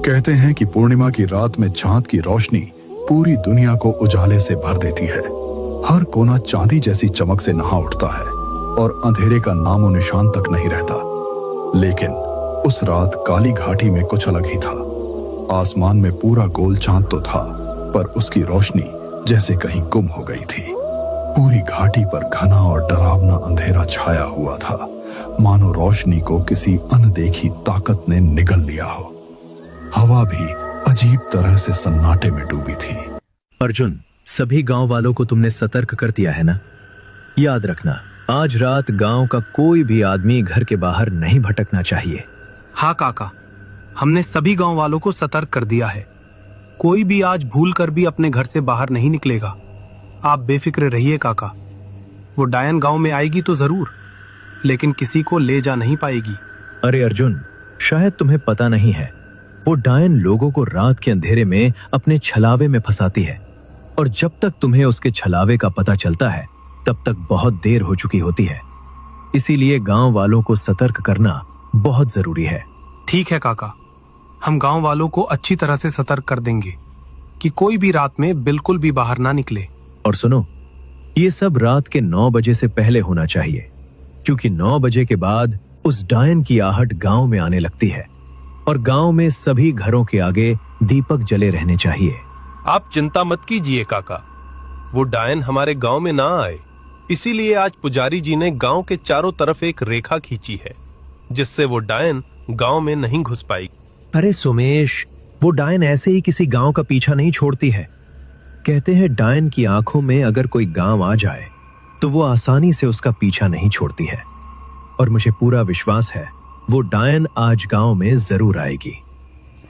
कहते हैं कि पूर्णिमा की रात में चांद की रोशनी पूरी दुनिया को उजाले से भर देती है। हर कोना चांदी जैसी चमक से नहा उठता है और अंधेरे का नामो निशान तक नहीं रहता। लेकिन उस रात काली घाटी में कुछ अलग ही था। आसमान में पूरा गोल चांद तो था, पर उसकी रोशनी जैसे कहीं गुम हो गई थी। पूरी घाटी पर घना और डरावना अंधेरा छाया हुआ था, मानो रोशनी को किसी अनदेखी ताकत ने निगल लिया हो। हवा भी अजीब तरह से सन्नाटे में डूबी थी। अर्जुन, सभी गांव वालों को तुमने सतर्क कर दिया है ना? याद रखना, आज रात गांव का कोई भी आदमी घर के बाहर नहीं भटकना चाहिए। हाँ काका, हमने सभी गांव वालों को सतर्क कर दिया है। कोई भी आज भूल कर भी अपने घर से बाहर नहीं निकलेगा। आप बेफिक्र रहिए काका। वो डायन गांव में आएगी तो जरूर, लेकिन किसी को ले जा नहीं पाएगी। अरे अर्जुन, शायद तुम्हें पता नहीं है, वो डायन लोगों को रात के अंधेरे में अपने छलावे में फंसाती है, और जब तक तुम्हें उसके छलावे का पता चलता है तब तक बहुत देर हो चुकी होती है। इसीलिए गांव वालों को सतर्क करना बहुत जरूरी है। ठीक है काका, हम गांव वालों को अच्छी तरह से सतर्क कर देंगे कि कोई भी रात में बिल्कुल भी बाहर ना निकले। और सुनो, ये सब रात के 9 बजे से पहले होना चाहिए, क्योंकि 9 बजे के बाद उस डायन की आहट गांव में आने लगती है और गांव में सभी घरों के आगे दीपक जले रहने चाहिए। आप चिंता मत कीजिए काका, वो डायन हमारे गांव में ना आए। इसीलिए आज पुजारी जी ने गांव के चारों तरफ एक रेखा खींची है, जिससे वो डायन गांव में नहीं घुस पाएगी। अरे सोमेश, वो डायन ऐसे ही किसी गांव का पीछा नहीं छोड़ती है। कहते हैं डायन की आंखों में अगर कोई गांव आ जाए तो वो आसानी से उसका पीछा नहीं छोड़ती है, और मुझे पूरा विश्वास है वो डायन आज गांव में जरूर आएगी।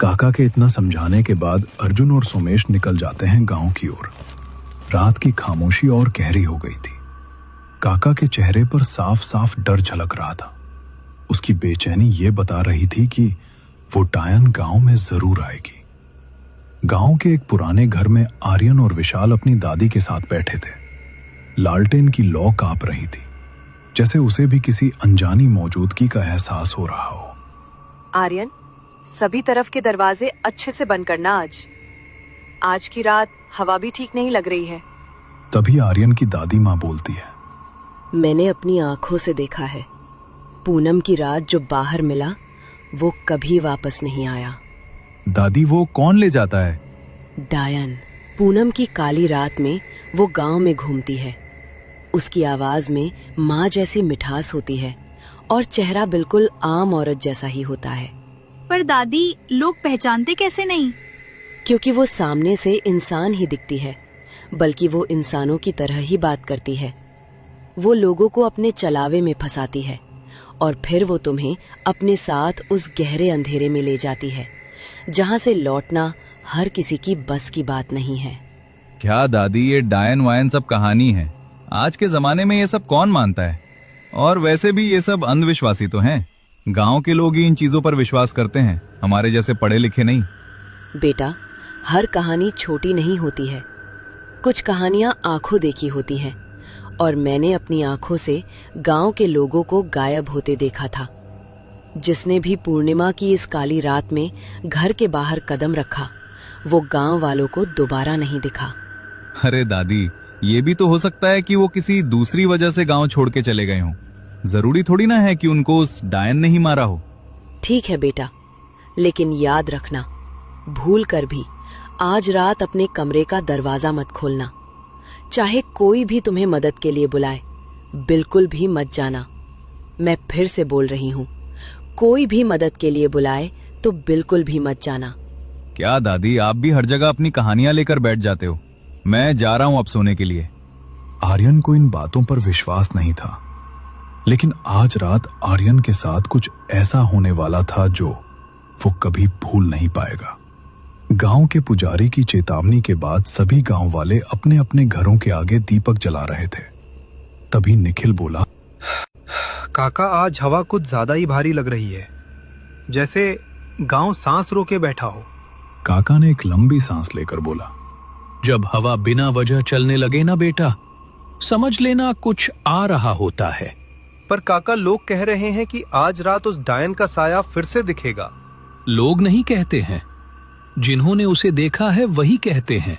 काका के इतना समझाने के बाद अर्जुन और सोमेश निकल जाते हैं गांव की ओर। रात की खामोशी और गहरी हो गई थी। काका के चेहरे पर साफ साफ डर झलक रहा था। उसकी बेचैनी ये बता रही थी कि वो डायन गांव में जरूर आएगी। गांव के एक पुराने घर में आर्यन और विशाल अपनी दादी के साथ बैठे थे। लालटेन की लौ कांप रही थी, जैसे उसे भी किसी अनजानी मौजूदगी का एहसास हो रहा हो। आर्यन, सभी तरफ के दरवाजे अच्छे से बंद करना। आज की रात हवा भी ठीक नहीं लग रही है। तभी आर्यन की दादी माँ बोलती है, मैंने अपनी आंखों से देखा है, पूनम की रात जो बाहर मिला वो कभी वापस नहीं आया। दादी, वो कौन ले जाता है? डायन। पूनम की काली रात में वो गांव में घूमती है। उसकी आवाज में माँ जैसी मिठास होती है और चेहरा बिल्कुल आम औरत जैसा ही होता है। पर दादी, लोग पहचानते कैसे नहीं? क्योंकि वो सामने से इंसान ही दिखती है, बल्कि वो इंसानों की तरह ही बात करती है। वो लोगों को अपने चलावे में फंसाती है और फिर वो तुम्हें अपने साथ उस गहरे अंधेरे में ले जाती है, जहां से लौटना हर किसी की बस की बात नहीं है। क्या दादी, ये डायन वायन सब कहानी है। आज के जमाने में ये सब कौन मानता है? और वैसे भी ये सब अंधविश्वासी तो हैं। गांव के लोग ही इन चीजों पर विश्वास करते हैं, हमारे जैसे पढ़े लिखे नहीं। बेटा, हर कहानी छोटी नहीं होती है। कुछ कहानियां आंखों देखी होती हैं, और मैंने अपनी आंखों से गांव के लोगों को गायब होते देखा था। जिसने भी पूर्णिमा की इस काली रात में घर के बाहर कदम रखा, वो गांव वालों को दोबारा नहीं दिखा। अरे दादी, ये भी तो हो सकता है कि वो किसी दूसरी वजह से गांव छोड़ के चले गए हों। जरूरी थोड़ी ना है कि उनको उस डायन ने ही मारा हो। ठीक है बेटा, लेकिन याद रखना, भूल कर भी आज रात अपने कमरे का दरवाजा मत खोलना। चाहे कोई भी तुम्हें मदद के लिए बुलाए, बिल्कुल भी मत जाना। मैं फिर से बोल रही हूँ, कोई भी मदद के लिए बुलाए तो बिल्कुल भी मत जाना। क्या दादी, आप भी हर जगह अपनी कहानियां लेकर बैठ जाते हो। मैं जा रहा हूं अब सोने के लिए। आर्यन को इन बातों पर विश्वास नहीं था, लेकिन आज रात आर्यन के साथ कुछ ऐसा होने वाला था जो वो कभी भूल नहीं पाएगा। गांव के पुजारी की चेतावनी के बाद सभी गांव वाले अपने अपने घरों के आगे दीपक जला रहे थे। तभी निखिल बोला, काका, आज हवा कुछ ज्यादा ही भारी लग रही है, जैसे गांव सांस रोके बैठा हो। काका ने एक लंबी सांस लेकर बोला, जब हवा बिना वजह चलने लगे ना बेटा, समझ लेना कुछ आ रहा होता है। पर काका, लोग कह रहे हैं कि आज रात उस डायन का साया फिर से दिखेगा। लोग नहीं कहते हैं, जिन्होंने उसे देखा है वही कहते हैं,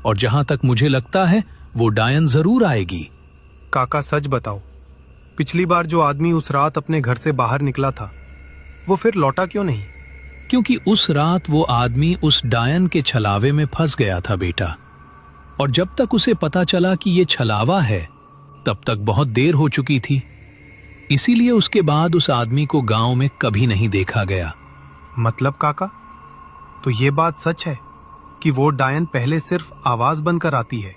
और जहां तक मुझे लगता है वो डायन जरूर आएगी। काका सच बताओ, पिछली बार जो आदमी उस रात अपने घर से बाहर निकला था वो फिर लौटा क्यों नहीं? क्योंकि उस रात वो आदमी उस डायन के छलावे में फंस गया था बेटा, और जब तक उसे पता चला कि ये छलावा है तब तक बहुत देर हो चुकी थी। इसीलिए उसके बाद उस आदमी को गांव में कभी नहीं देखा गया। मतलब काका, तो ये बात सच है कि वो डायन पहले सिर्फ आवाज बनकर आती है?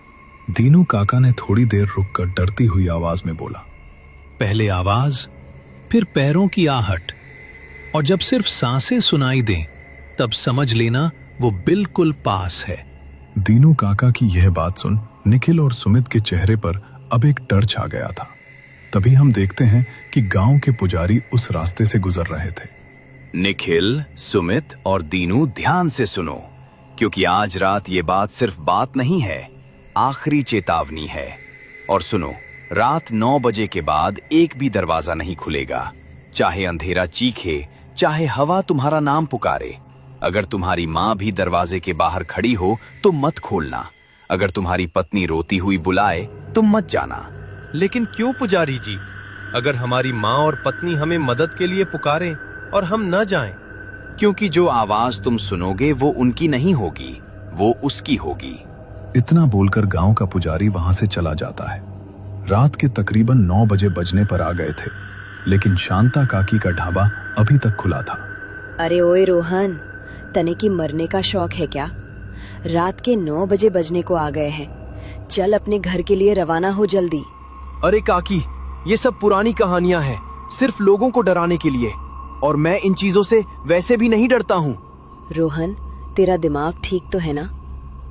दीनू काका ने थोड़ी देर रुककर डरती हुई आवाज में बोला। पहले आवाज, फिर पैरों की आहट, और जब सिर्फ सांसें सुनाई दें तब समझ लेना वो बिल्कुल पास है। दीनू काका की यह बात सुन निखिल और सुमित के चेहरे पर अब एक डर छा गया था। तभी हम देखते हैं कि गांव के पुजारी उस रास्ते से गुजर रहे थे। निखिल, सुमित और दीनू ध्यान से सुनो, क्योंकि आज रात ये बात सिर्फ बात नहीं है, आखिरी चेतावनी है। और सुनो, रात 9 बजे के बाद एक भी दरवाजा नहीं खुलेगा, चाहे अंधेरा चीखे, चाहे हवा तुम्हारा नाम पुकारे। अगर तुम्हारी माँ भी दरवाजे के बाहर खड़ी हो तो मत खोलना। अगर तुम्हारी पत्नी रोती हुई बुलाए तो मत जाना। लेकिन क्यों पुजारी जी? अगर हमारी माँ और पत्नी हमें मदद के लिए पुकारे और हम न जाएं? क्योंकि जो आवाज तुम सुनोगे वो उनकी नहीं होगी, वो उसकी होगी। इतना बोलकर गांव का पुजारी वहां से चला जाता है। रात के तकरीबन 9 बजे बजने पर आ गए थे, लेकिन शांता काकी का ढाबा अभी तक खुला था। अरे ओए रोहन, तने की मरने का शौक है क्या? रात के 9 बजे बजने को आ गए हैं। चल अपने घर के लिए रवाना हो जल्दी। अरे काकी, ये सब पुरानी कहानियां हैं, सिर्फ लोगों को डराने के लिए, और मैं इन चीजों से वैसे भी नहीं डरता हूँ। रोहन, तेरा दिमाग ठीक तो है ना?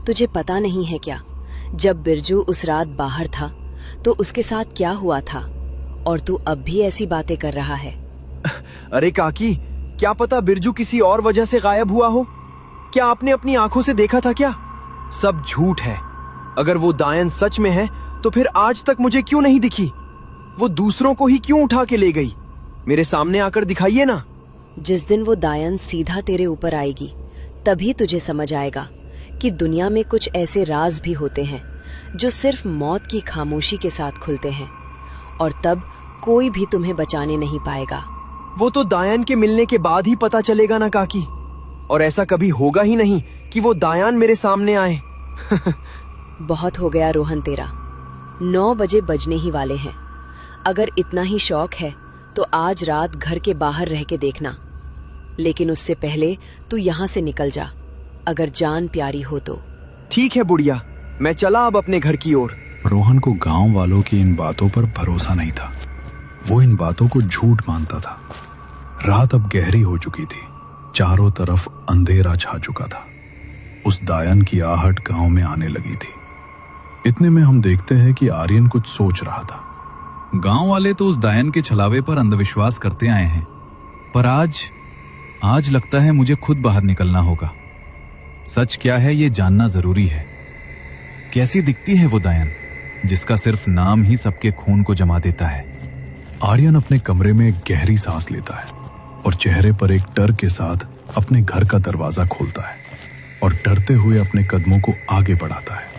तुझे पता नहीं है क्या, जब बिरजू उस रात बाहर था तो उसके साथ क्या हुआ था, और तू अब भी ऐसी बातें कर रहा है? अरे काकी, क्या पता बिरजू किसी और वजह से गायब हुआ हो? क्या आपने अपनी आंखों से देखा था क्या? सब झूठ है। अगर वो दायन सच में है तो फिर आज तक मुझे क्यों नहीं दिखी? वो दूसरों को ही क्यों उठा के ले गई? मेरे सामने आकर दिखाइए ना। जिस दिन वो दायन सीधा तेरे ऊपर आएगी तभी तुझे समझ आएगा कि दुनिया में कुछ ऐसे राज भी होते हैं जो सिर्फ मौत की खामोशी के साथ खुलते हैं, और तब कोई भी तुम्हें बचाने नहीं पाएगा। वो तो दायन के मिलने के बाद ही पता चलेगा ना काकी, और ऐसा कभी होगा ही नहीं कि वो दायन मेरे सामने आए। बहुत हो गया रोहन तेरा, 9 बजे बजने ही वाले हैं। अगर इतना ही शौक है तो आज रात घर के बाहर रह के देखना, लेकिन उससे पहले तू यहाँ से निकल जा, अगर जान प्यारी हो तो। ठीक है बुढ़िया, मैं चला अब अपने घर की ओर। रोहन को गांव वालों की इन बातों पर भरोसा नहीं था। वो इन बातों को झूठ मानता था। रात अब गहरी हो चुकी थी, चारों तरफ अंधेरा छा चुका था। उस दायन की आहट गांव में आने लगी थी। इतने में हम देखते हैं कि आर्यन कुछ सोच रहा था। गांव वाले तो उस दायन के छलावे पर अंधविश्वास करते आए हैं, पर आज लगता है मुझे खुद बाहर निकलना होगा। सच क्या है ये जानना जरूरी है। कैसी दिखती है वो दायन जिसका सिर्फ नाम ही सबके खून को जमा देता है? आर्यन अपने कमरे में एक गहरी सांस लेता है और चेहरे पर एक डर के साथ अपने घर का दरवाजा खोलता है और डरते हुए अपने कदमों को आगे बढ़ाता है।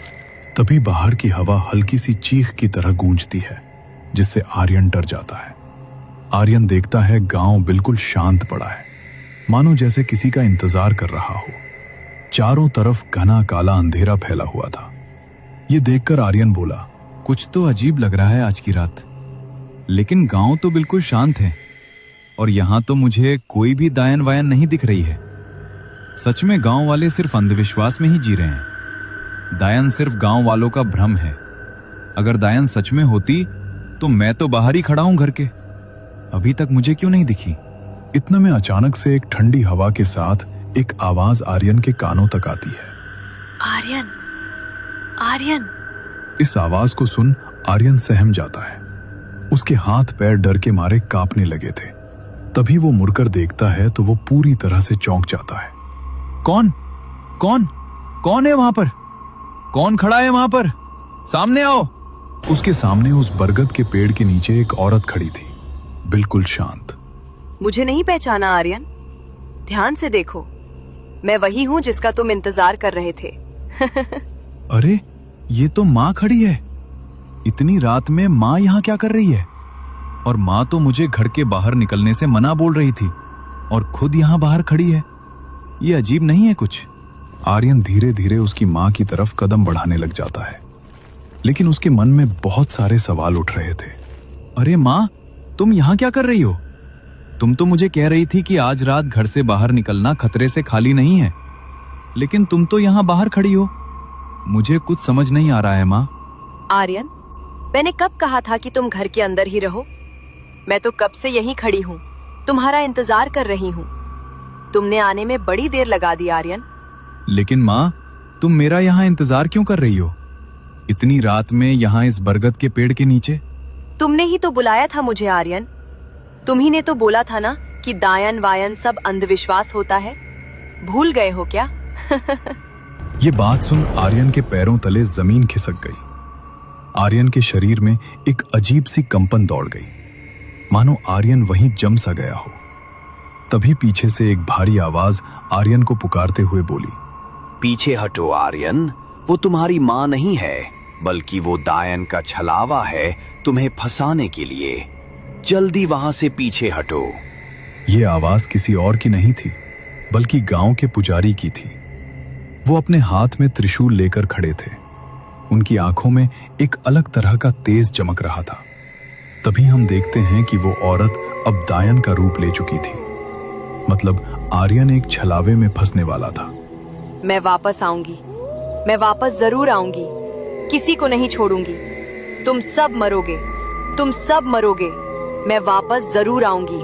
तभी बाहर की हवा हल्की सी चीख की तरह गूंजती है, जिससे आर्यन डर जाता है। आर्यन देखता है गांव बिल्कुल शांत पड़ा है, मानो जैसे किसी का इंतजार कर रहा हो। चारों तरफ घना काला अंधेरा फैला हुआ था। ये देखकर आर्यन बोला, कुछ तो अजीब लग रहा है आज की रात, लेकिन गांव तो बिल्कुल शांत है और यहां तो मुझे कोई भी दायन वायन नहीं दिख रही है। सच में गांव वाले सिर्फ अंधविश्वास में ही जी रहे हैं। दायन सिर्फ गांव वालों का भ्रम है। अगर दायन सच में होती तो मैं तो बाहर ही खड़ा हूं घर के। अभी तक मुझे क्यों नहीं दिखी? इतने में अचानक से एक ठंडी हवा के साथ एक आवाज आर्यन के कानों तक आती है। आर्यन, आर्यन। इस आवाज को सुन आर्यन सहम जाता है। उसके हाथ पैर डर के मारे कांपने लगे थे। तभी वो मुड़कर देखता है तो वो पूरी तरह से चौंक जाता है। कौन कौन कौन है वहां पर? कौन खड़ा है वहां पर? सामने आओ। उसके सामने उस बरगद के पेड़ के नीचे एक औरत खड़ी थी, बिल्कुल शांत। मुझे नहीं पहचाना आर्यन? ध्यान से देखो, मैं वही हूँ जिसका तुम इंतजार कर रहे थे। अरे ये तो माँ खड़ी है। इतनी रात में माँ यहाँ क्या कर रही है? और माँ तो मुझे घर के बाहर निकलने से मना बोल रही थी और खुद यहाँ बाहर खड़ी है। ये अजीब नहीं है कुछ? आर्यन धीरे धीरे उसकी माँ की तरफ कदम बढ़ाने लग जाता है, लेकिन उसके मन में बहुत सारे सवाल उठ रहे थे। अरे माँ, तुम यहाँ क्या कर रही हो? तुम तो मुझे कह रही थी कि आज रात घर से बाहर निकलना खतरे से खाली नहीं है, लेकिन तुम तो यहाँ बाहर खड़ी हो। मुझे कुछ समझ नहीं आ रहा है माँ। आर्यन, मैंने कब कहा था कि तुम घर के अंदर ही रहो? मैं तो कब से यहीं खड़ी हूँ, तुम्हारा इंतजार कर रही हूँ। तुमने आने में बड़ी देर लगा दी आर्यन। लेकिन माँ, तुम मेरा यहाँ इंतजार क्यों कर रही हो? इतनी रात में यहाँ इस बरगद के पेड़ के नीचे? तुमने ही तो बुलाया था मुझे आर्यन। तुम्ही ने तो बोला था ना कि दायन वायन सब अंधविश्वास होता है। भूल गए हो क्या? ये बात सुन आर्यन के पैरों तले जमीन खिसक गई। आर्यन के शरीर में एक अजीब सी कंपन दौड़ गई, मानो आर्यन वहीं जम सा गया हो। तभी पीछे से एक भारी आवाज आर्यन को पुकारते हुए बोली, पीछे हटो आर्यन, वो तुम्हारी माँ नहीं है, बल्कि वो दायन का छलावा है तुम्हें फंसाने के लिए। जल्दी वहां से पीछे हटो। ये आवाज किसी और की नहीं थी, बल्कि गांव के पुजारी की थी। वो अपने हाथ में त्रिशूल लेकर खड़े थे। उनकी आंखों में एक अलग तरह का तेज चमक रहा था। तभी हम देखते हैं कि वो औरत अब दायन का रूप ले चुकी थी। मतलब आर्यन एक छलावे में फंसने वाला था। मैं वापस आऊंगी, मैं वापस जरूर आऊंगी, किसी को नहीं छोड़ूंगी। तुम सब मरोगे, तुम सब मरोगे। मैं वापस जरूर आऊंगी।